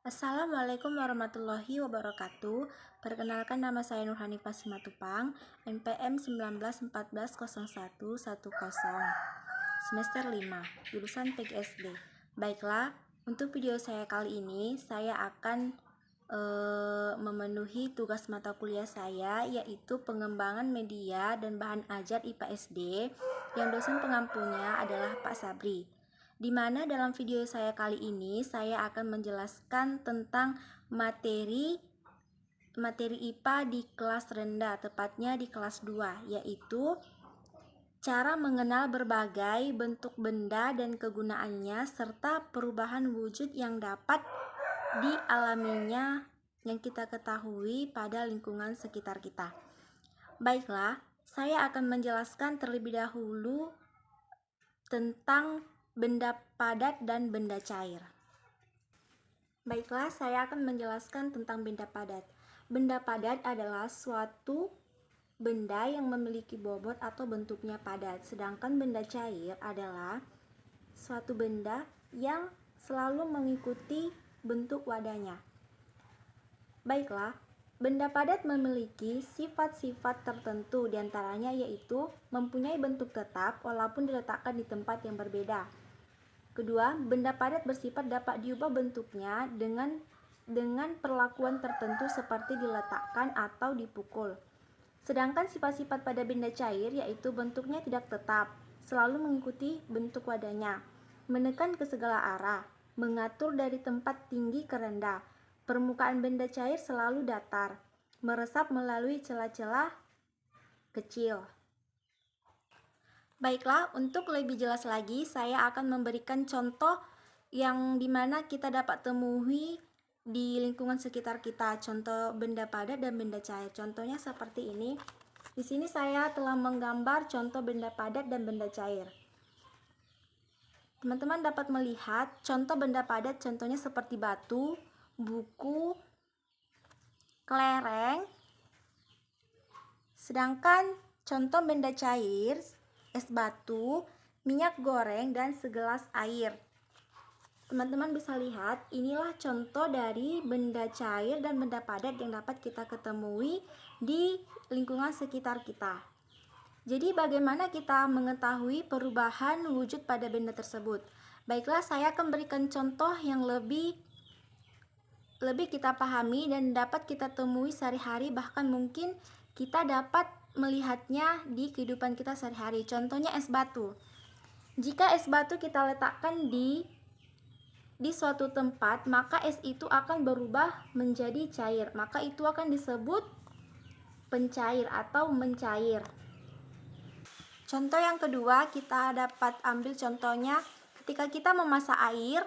Assalamualaikum warahmatullahi wabarakatuh. Perkenalkan, nama saya Nurhanifah Simatupang, NPM 19140110, semester 5, jurusan PGSD. Baiklah, untuk video saya kali ini saya akan memenuhi tugas mata kuliah saya, yaitu pengembangan media dan bahan ajar IPA SD, yang dosen pengampunya adalah Pak Sabri. Di mana dalam video saya kali ini saya akan menjelaskan tentang materi IPA di kelas rendah, tepatnya di kelas 2, yaitu cara mengenal berbagai bentuk benda dan kegunaannya serta perubahan wujud yang dapat dialaminya yang kita ketahui pada lingkungan sekitar kita. Baiklah, saya akan menjelaskan terlebih dahulu tentang benda padat dan benda cair. Baiklah, saya akan menjelaskan tentang benda padat. Benda padat adalah suatu benda yang memiliki bobot atau bentuknya padat, sedangkan benda cair adalah suatu benda yang selalu mengikuti bentuk wadahnya. Baiklah, benda padat memiliki sifat-sifat tertentu, diantaranya yaitu mempunyai bentuk tetap walaupun diletakkan di tempat yang berbeda. Kedua, benda padat bersifat dapat diubah bentuknya dengan perlakuan tertentu seperti diletakkan atau dipukul. Sedangkan sifat-sifat pada benda cair yaitu bentuknya tidak tetap, selalu mengikuti bentuk wadahnya, menekan ke segala arah, mengatur dari tempat tinggi ke rendah. Permukaan benda cair selalu datar, meresap melalui celah-celah kecil. Baiklah, untuk lebih jelas lagi saya akan memberikan contoh yang dimana kita dapat temui di lingkungan sekitar kita, contoh benda padat dan benda cair. Contohnya seperti ini. Di sini saya telah menggambar contoh benda padat dan benda cair. Teman-teman dapat melihat contoh benda padat, contohnya seperti batu, buku, kelereng. Sedangkan contoh benda cair, es batu, minyak goreng, dan segelas air. Teman-teman bisa lihat, inilah contoh dari benda cair dan benda padat yang dapat kita ketemui di lingkungan sekitar kita. Jadi bagaimana kita mengetahui perubahan wujud pada benda tersebut? Baiklah, saya akan berikan contoh yang lebih kita pahami dan dapat kita temui sehari-hari, bahkan mungkin kita dapat melihatnya di kehidupan kita sehari-hari. Contohnya es batu. Jika es batu kita letakkan di suatu tempat, maka es itu akan berubah menjadi cair. Maka itu akan disebut pencair atau mencair. Contoh yang kedua, kita dapat ambil contohnya ketika kita memasak air.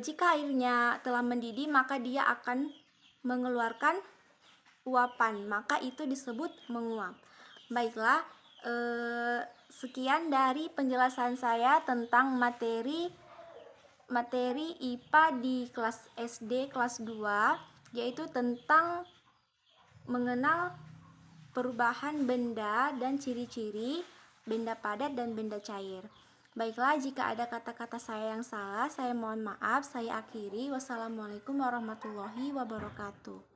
Jika airnya telah mendidih, maka dia akan mengeluarkan uapan, maka itu disebut menguap. Baiklah, sekian dari penjelasan saya tentang materi IPA di kelas SD kelas 2, yaitu tentang mengenal perubahan benda dan ciri-ciri benda padat dan benda cair. Baiklah, jika ada kata-kata saya yang salah, saya mohon maaf. Saya akhiri. Wassalamualaikum warahmatullahi wabarakatuh.